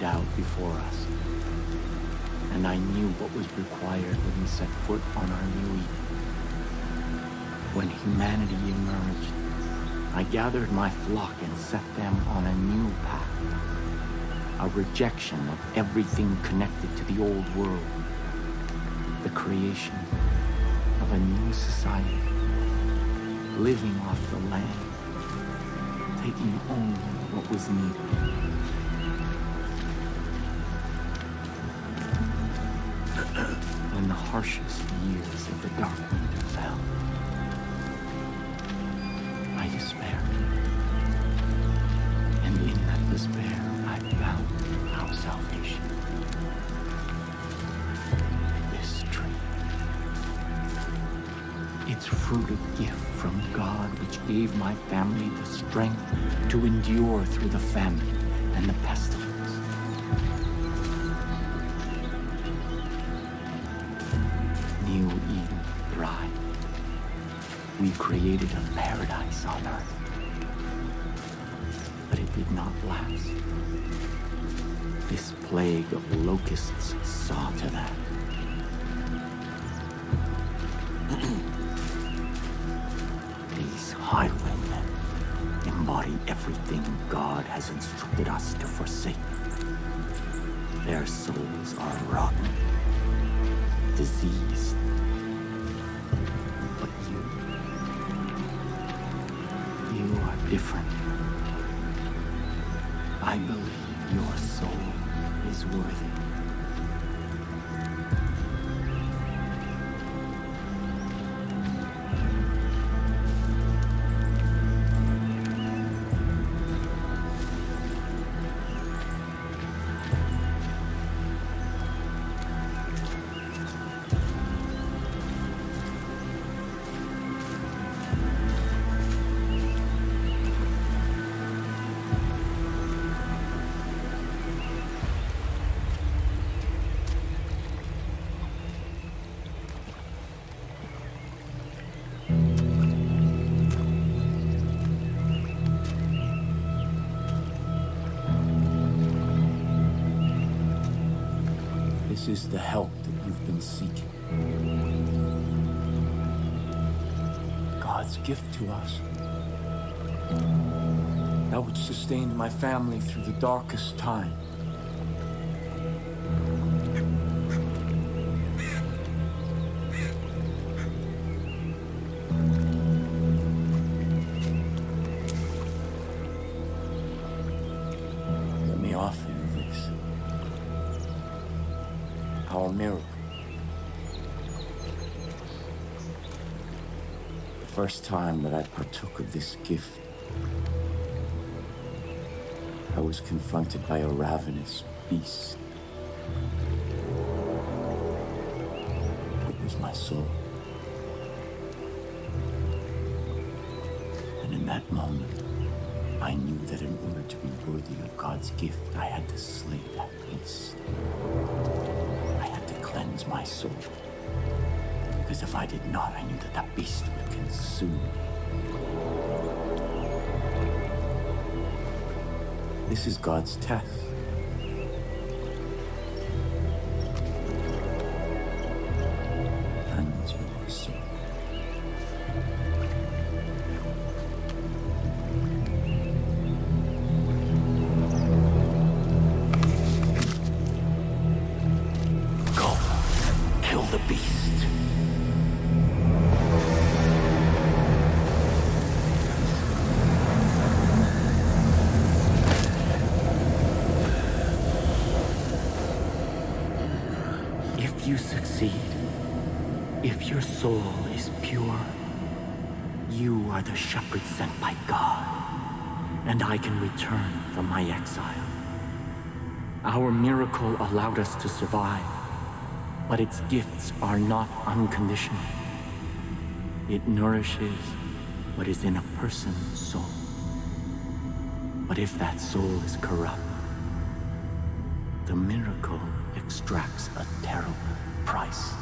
out before us. And I knew what was required when we set foot on our new Eden. When humanity emerged, I gathered my flock and set them on a new path. A rejection of everything connected to the old world. The creation of a new society. Living off the land. Taking only what was needed. When the harshest years of the dark winter fell, I despaired. And in that despair, I found our salvation. This tree. Its fruit a gift from God, which gave my family the strength to endure through the famine and the pestilence. New Eden thrived. We created a paradise on earth. But it did not last. This plague of locusts saw to that. These Highwaymen embody everything God has instructed us to forsake. Their souls are rotten, diseased. But you are different. I believe your soul is worthy. This is the help that you've been seeking. God's gift to us. That which sustained my family through the darkest time. Let me offer you this. Our miracle. The first time that I partook of this gift, I was confronted by a ravenous beast. It was my soul. And in that moment, I knew that in order to be worthy of God's gift, I had to slay that beast. I had to cleanse my soul. Because if I did not, I knew that that beast would consume me. This is God's test. Cleanse your soul. The beast. If you succeed, if your soul is pure, you are the shepherd sent by God, and I can return from my exile. Our miracle allowed us to survive. But its gifts are not unconditional. It nourishes what is in a person's soul. But if that soul is corrupt, the miracle extracts a terrible price.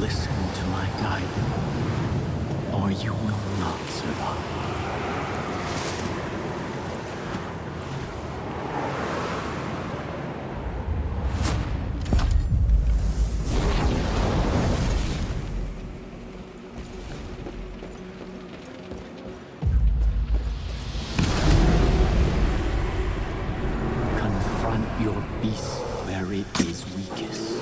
Listen to my guidance. your beast where it is weakest.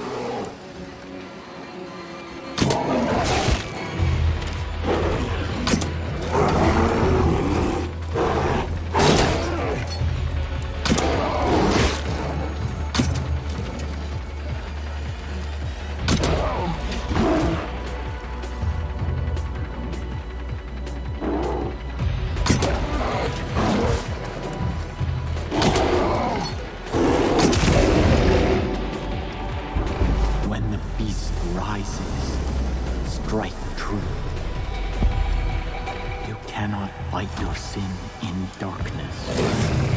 Strike true. You cannot fight your sin in darkness.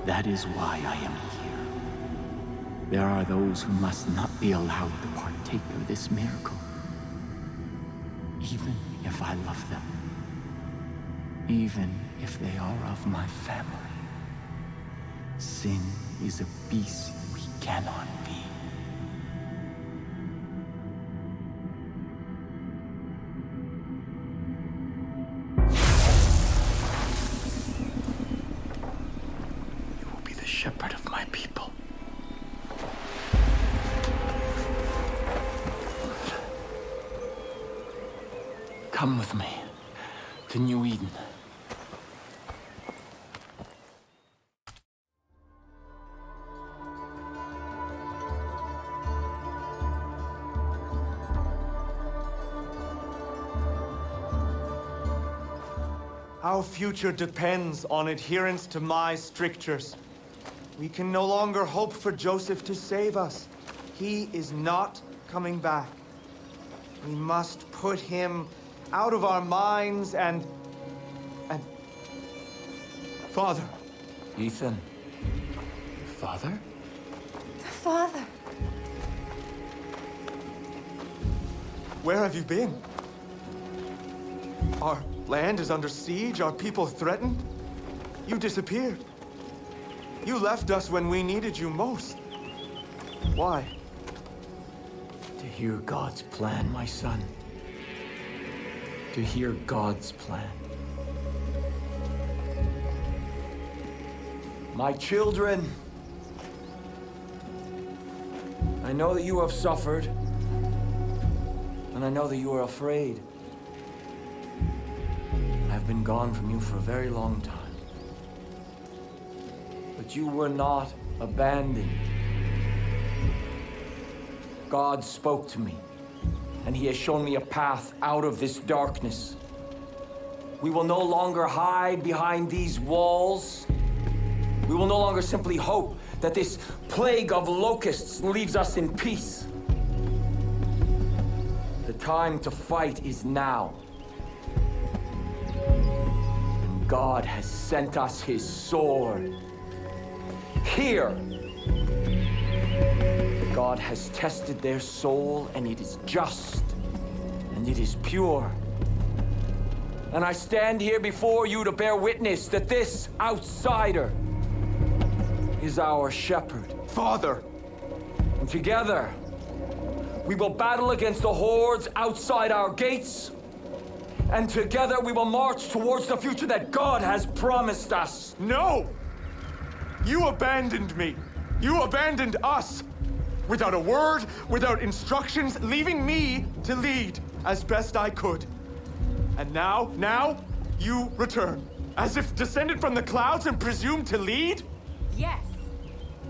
That is why I am here. There are those who must not be allowed to partake of this miracle, even if I love them, even if they are of my family. Sin is a beast we cannot be. Shepherd of my people. Come with me to New Eden. Our future depends on adherence to my strictures. We can no longer hope for Joseph to save us. He is not coming back. We must put him out of our minds and... Father. Ethan. Father? Father. Where have you been? Our land is under siege, our people threatened. You disappeared. You left us when we needed you most. Why? To hear God's plan, my son. to hear God's plan. My children, I know that you have suffered, and I know that you are afraid. I've been gone from you for a very long time. But you were not abandoned. God spoke to me, and He has shown me a path out of this darkness. We will no longer hide behind these walls. We will no longer simply hope that this plague of locusts leaves us in peace. The time to fight is now. And God has sent us His sword. Here! God has tested their soul, and it is just, and it is pure. And I stand here before you to bear witness that this outsider is our shepherd. Father! And together, we will battle against the hordes outside our gates. And together we will march towards the future that God has promised us. No! You abandoned me. You abandoned us. Without a word, without instructions, leaving me to lead as best I could. And now, you return. As if descended from the clouds and presumed to lead? Yes.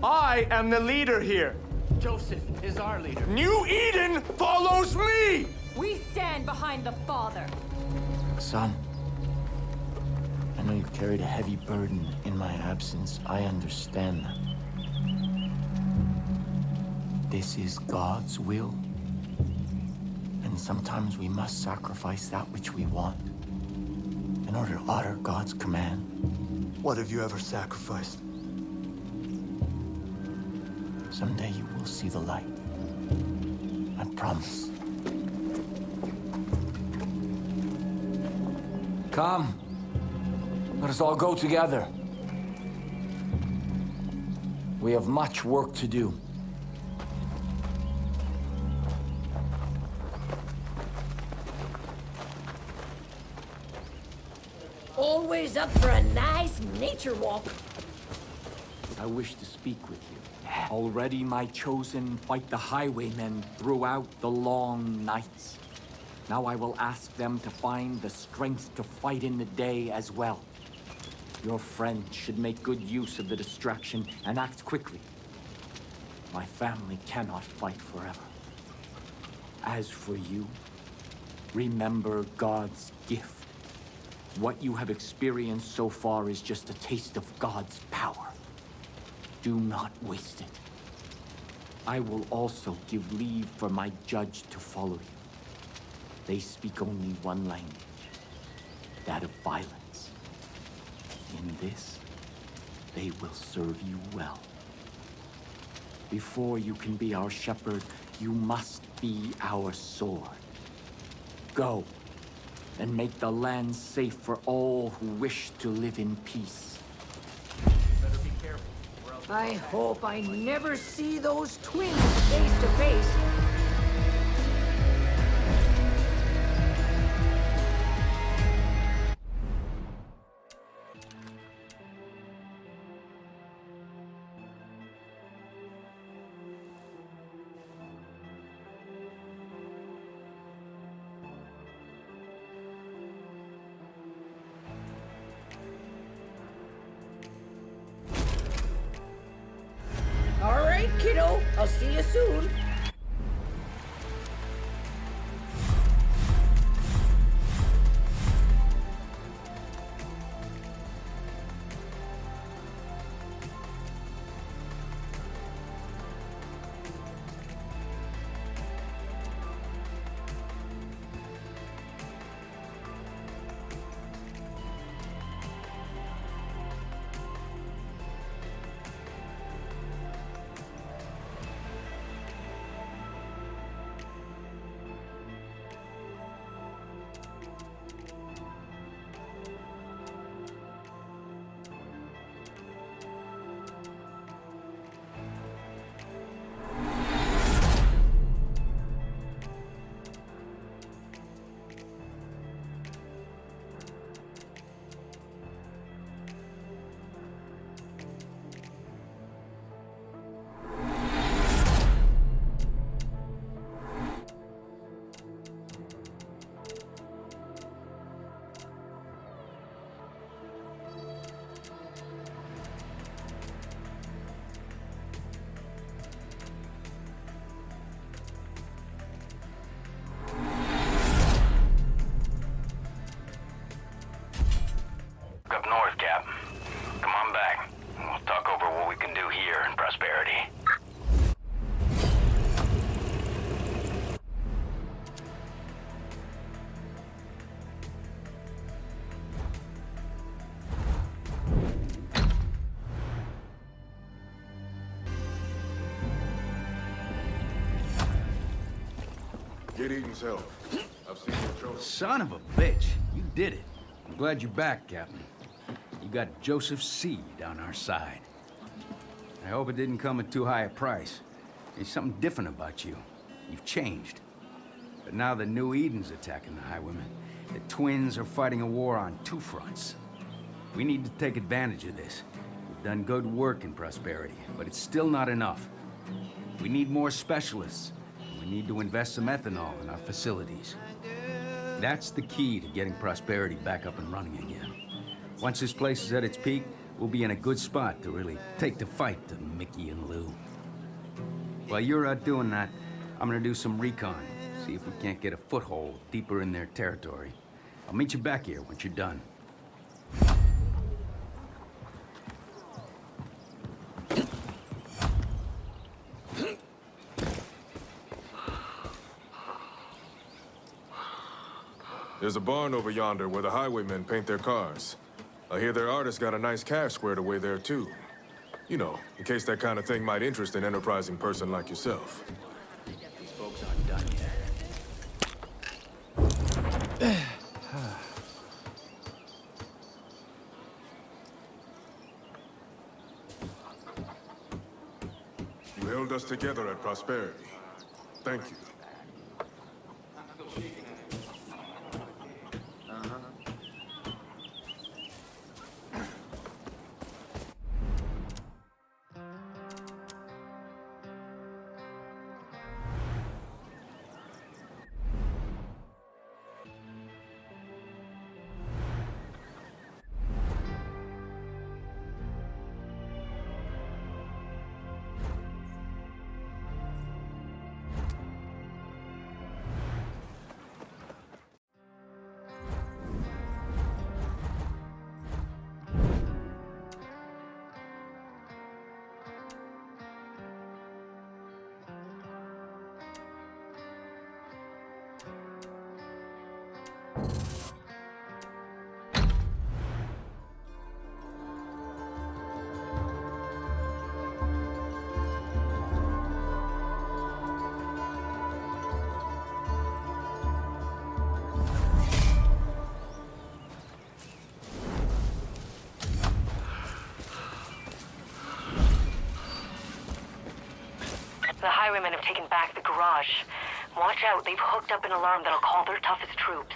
I am the leader here. Joseph is our leader. New Eden follows me! We stand behind the Father. Son, I know you carried a heavy burden in my absence. I understand that. This is God's will. And sometimes we must sacrifice that which we want in order to honor God's command. What have you ever sacrificed? Someday you will see the light. I promise. Come. Let us all go together. We have much work to do. Always up for a nice nature walk. I wish to speak with you. Already my chosen fight the Highwaymen throughout the long nights. Now I will ask them to find the strength to fight in the day as well. Your friend should make good use of the distraction and act quickly. My family cannot fight forever. As for you, remember God's gift. What you have experienced so far is just a taste of God's power. Do not waste it. I will also give leave for my judge to follow you. They speak only one language, that of violence. In this, they will serve you well. Before you can be our shepherd, you must be our sword. Go, and make the land safe for all who wish to live in peace. I hope I never see those twins face to face. All right, kiddo. I'll see you soon. Get Eden's help. I've seen your choice. Son of a bitch. You did it. I'm glad you're back, Captain. You got Joseph's seed on our side. I hope it didn't come at too high a price. There's something different about you. You've changed. But now the new Eden's attacking the Highwaymen. The twins are fighting a war on two fronts. We need to take advantage of this. We've done good work in Prosperity, but it's still not enough. We need more specialists. We need to invest some ethanol in our facilities. That's the key to getting Prosperity back up and running again. Once this place is at its peak, we'll be in a good spot to really take the fight to Mickey and Lou. While you're out doing that, I'm gonna do some recon, see if we can't get a foothold deeper in their territory. I'll meet you back here once you're done. There's a barn over yonder where the Highwaymen paint their cars. I hear their artist got a nice cache squared away there, too. You know, in case that kind of thing might interest an enterprising person like yourself. These folks aren't done yet. You held us together at Prosperity. Thank you. The Highwaymen have taken back the garage. Watch out, they've hooked up an alarm that'll call their toughest troops.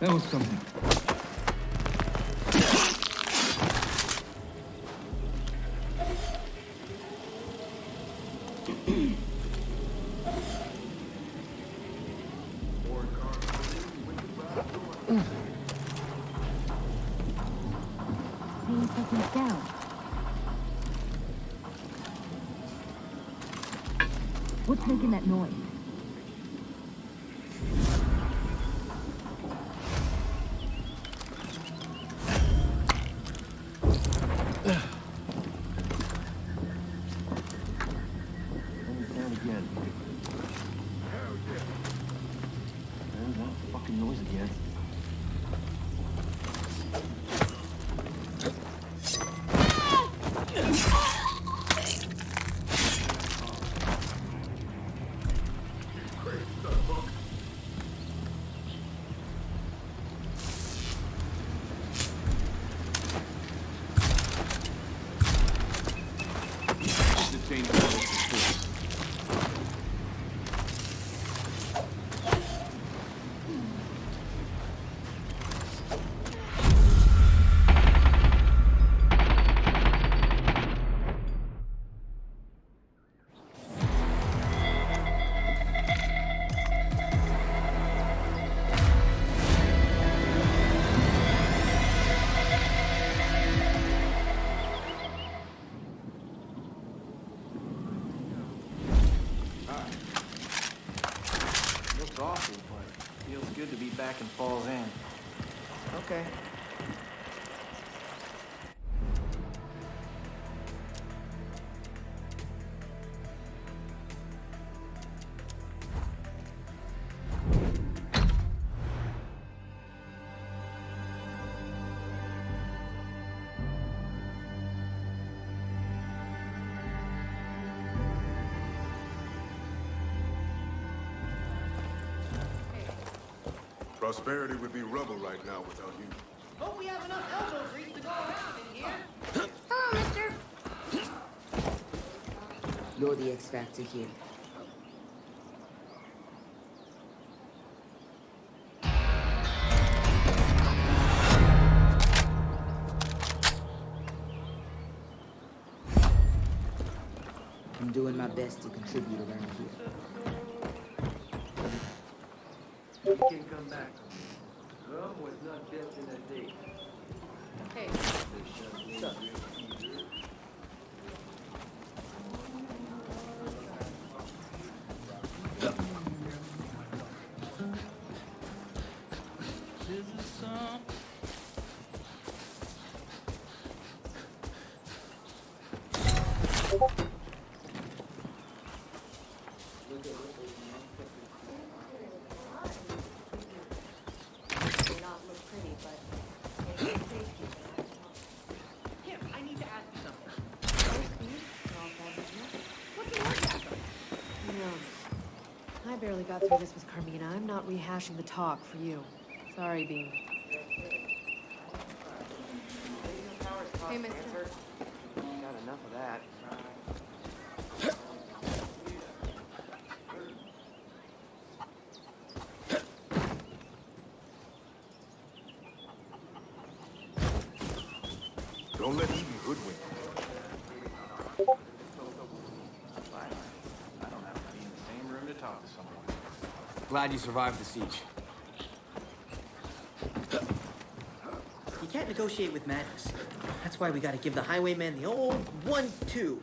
That was something. Seeing something's down. What's making that noise? Down again. Hell yeah. There's that fucking noise again. Looks awful, but feels good to be back in Falls End. Okay. Prosperity would be rubble right now without you. Hope we have enough elbow grease to go around in here. Hello, mister. You're the X Factor here. I'm doing my best to contribute around here. You can come back. Rum was not built in a day. Hey, Kim, I need to ask you something. What's the orgasm? No. I barely got through this with Carmina. I'm not rehashing the talk for you. Sorry, Bean. Hey, mister. Got enough of that. Don't let Eden hoodwink you. I don't have to be in the same room to talk to someone. Glad you survived the siege. You can't negotiate with madness. That's why we gotta give the Highwaymen the old 1-2.